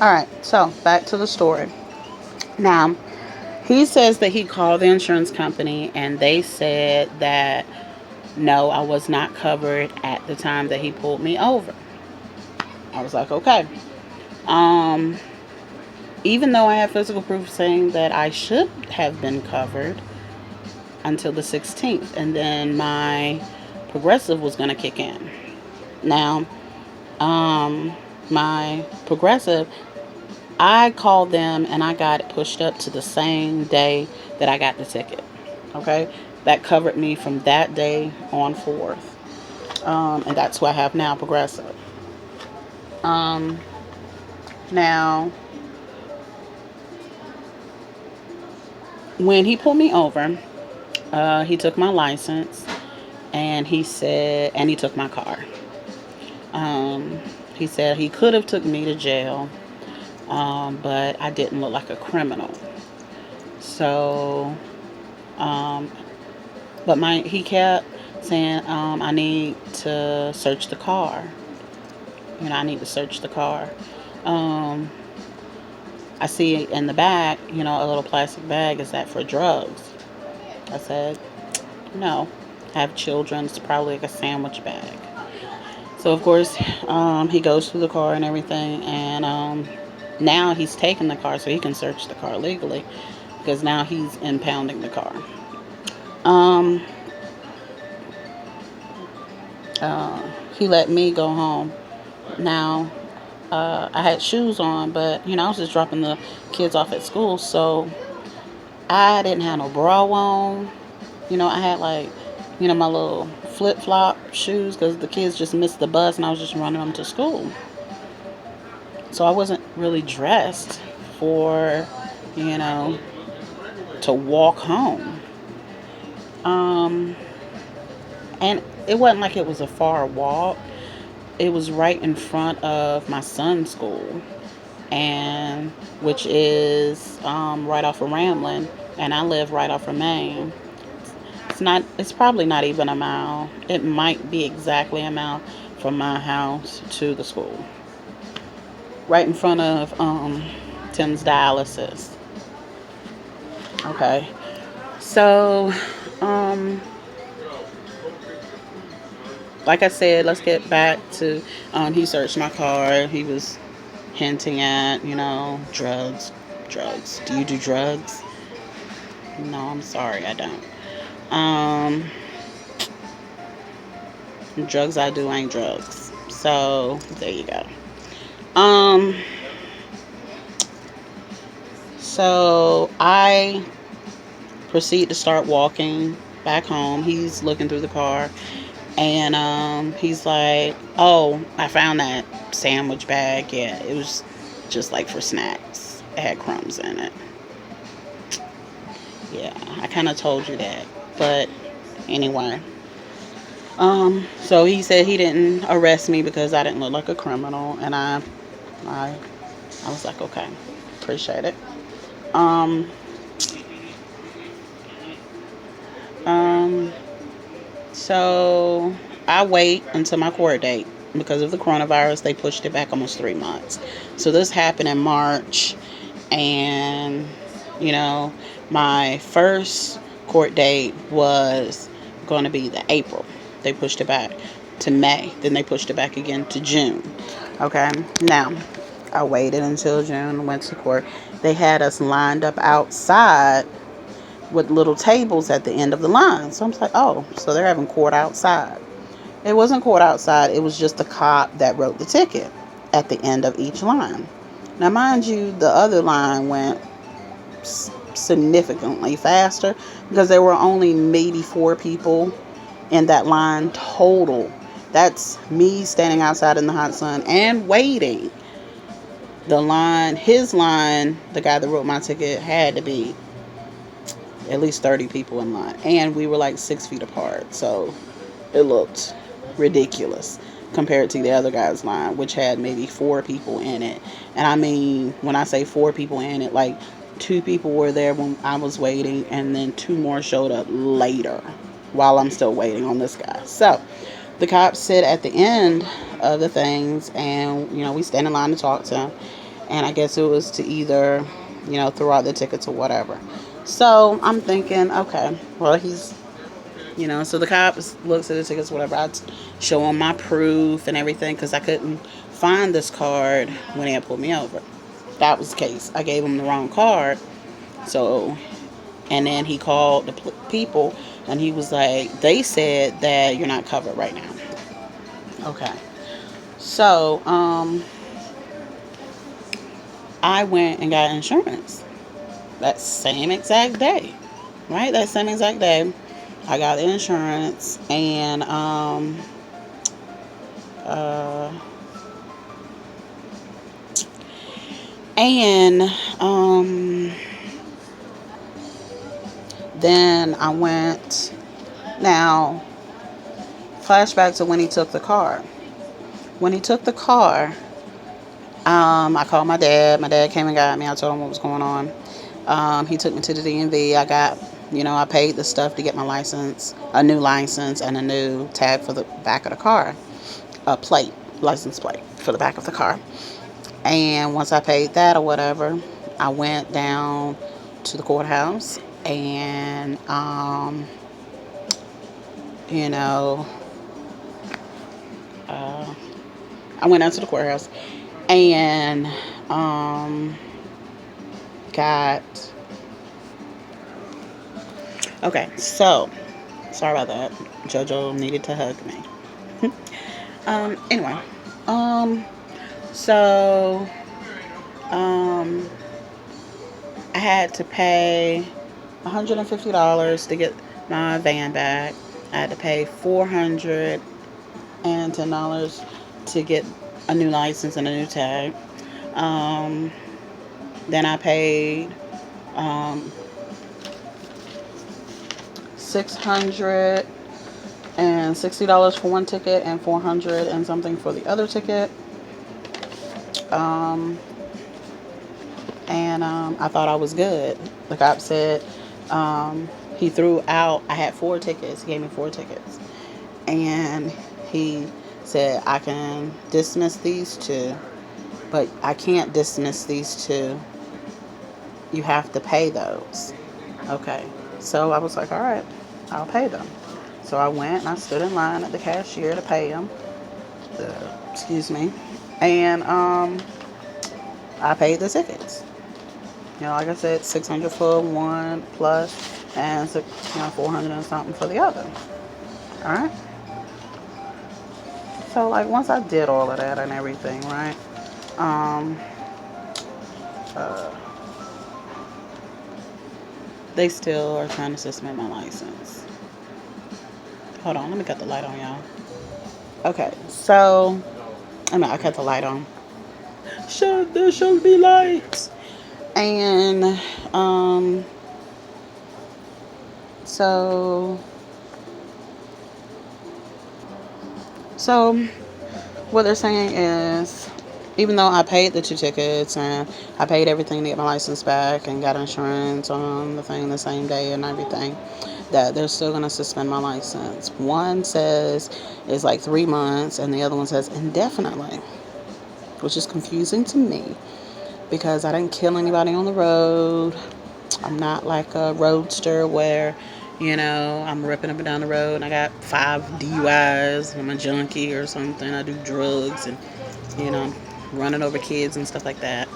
All right, so back to the story. Now, he says that he called the insurance company and they said that no, I was not covered at the time that he pulled me over. I was like, okay. Um, Even though I have physical proof saying that I should have been covered until the 16th, and then my progressive was going to kick in. Now, um, my progressive, I called them and I got it pushed up to the same day that I got the ticket. Okay, that covered me from that day on forth, and that's who I have now, progressive. Um, Now, when he pulled me over, he took my license and he took my car. Um, he said he could have took me to jail, but I didn't look like a criminal. So, um, but he kept saying, I need to search the car. I need to search the car. Um, I see in the back, a little plastic bag. Is that for drugs? I said, no. I have children. It's probably like a sandwich bag. So, of course, he goes through the car and everything. And now he's taking the car so he can search the car legally because now he's impounding the car. Um, he let me go home. Now, I had shoes on, but, I was just dropping the kids off at school. So I didn't have no bra on. I had like, my little flip flop shoes because the kids just missed the bus and I was just running them to school. So I wasn't really dressed for, you know, to walk home. Um, and it wasn't like it was a far walk. It was right in front of my son's school, and which is right off of Ramlin, and I live right off of Main. It's not. It's probably not even a mile. It might be exactly a mile from my house to the school. Right in front of Tim's dialysis. Okay. So, um, like I said, let's get back to he searched my car. He was hinting at, drugs. Drugs. Do you do drugs? No, I'm sorry, I don't. Um, Drugs I do ain't drugs. So there you go. Um, so I proceed to start walking back home. He's looking through the car, and he's like, "Oh, I found that sandwich bag. Yeah, it was just like for snacks. It had crumbs in it." Yeah, I kind of told you that, but anyway. So he said he didn't arrest me because I didn't look like a criminal, and I, I was like, okay, appreciate it. Um, um, so I wait until my court date because of the coronavirus. They pushed it back almost 3 months. So this happened in March, and you know, my first court date was going to be the April. They pushed it back to May. Then they pushed it back again to June. Okay. Now, I waited until June, went to court. They had us lined up outside with little tables at the end of the line. So I'm like, oh, so they're having court outside. It wasn't court outside. It was just the cop that wrote the ticket at the end of each line. Now, mind you, the other line went significantly faster because there were only maybe 4 people in that line total. That's me standing outside in the hot sun and waiting. His line, the guy that wrote my ticket, had to be at least 30 people in line. And we were like 6 feet apart. So it looked ridiculous compared to the other guy's line, which had maybe 4 people in it. And I mean, when I say 4 people in it, like 2 people were there when I was waiting, and then 2 more showed up later while I'm still waiting on this guy. So the cops sit at the end of the things, and we stand in line to talk to him. and I guess it was to either, throw out the tickets or whatever. So I'm thinking, okay, well, so the cops looks at the tickets, whatever. I show him my proof and everything because I couldn't find this card when they had pulled me over. That was the case. I gave him the wrong card. So, and then he called the people and he was like, they said that you're not covered right now. Okay. So, I went and got insurance that same exact day. Right? That same exact day. I got the insurance and uh and then I went. Now, flashback to when he took the car. When he took the car, I called my dad. My dad came and got me. I told him what was going on. He took me to the DMV. I paid the stuff to get my license, a new license, and a new tag for the back of the car, a plate, license plate for the back of the car. And once I paid that or whatever, I went down to the courthouse and, you know, uh, I went down to the courthouse and got. Okay, so sorry about that. JoJo needed to hug me. Anyway, um, so I had to pay $150 to get my van back. I had to pay $410 to get a new license and a new tag. Um, then I paid $660 for one ticket and 400 and something for the other ticket. Um, and I thought I was good. The cop said he threw out. I had four tickets. He gave me four tickets, and he said I can dismiss these two, but I can't dismiss these two. You have to pay those. Okay. So I was like, all right, I'll pay them. So I went and I stood in line at the cashier to pay them. Excuse me. And I paid the tickets. Like I said, 600 for one plus, and 400 and something for the other. All right. So like once I did all of that and everything, right? Um, uh, they still are trying to suspend my license. Hold on, let me cut the light on, y'all. Okay, so I cut the light on. There should be lights. And so what they're saying is, even though I paid the two tickets and I paid everything to get my license back and got insurance on the thing the same day and everything, that they're still going to suspend my license. One says it's like 3 months and the other one says indefinitely, which is confusing to me because I didn't kill anybody on the road. I'm not like a roadster where, I'm ripping up and down the road and I got 5 DUIs. I'm a junkie or something. I do drugs and, running over kids and stuff like that.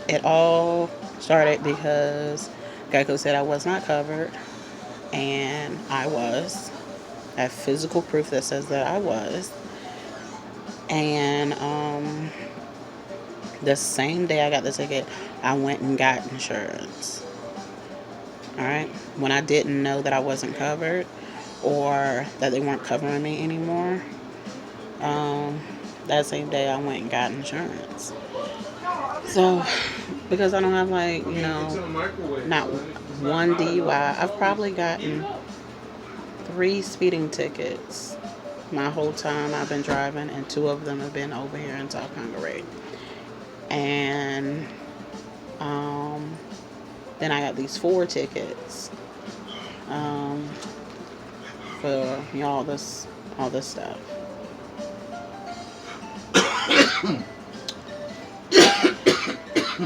It all started because Geico said I was not covered, and I was. I have physical proof that says that I was. And the same day I got the ticket, I went and got insurance. All right? When I didn't know that I wasn't covered or that they weren't covering me anymore, that same day I went and got insurance. So, because I don't have not one DUI, I've probably gotten 3 speeding tickets my whole time I've been driving, and 2 of them have been over here in South Congaree. And then I got these 4 tickets for all this stuff.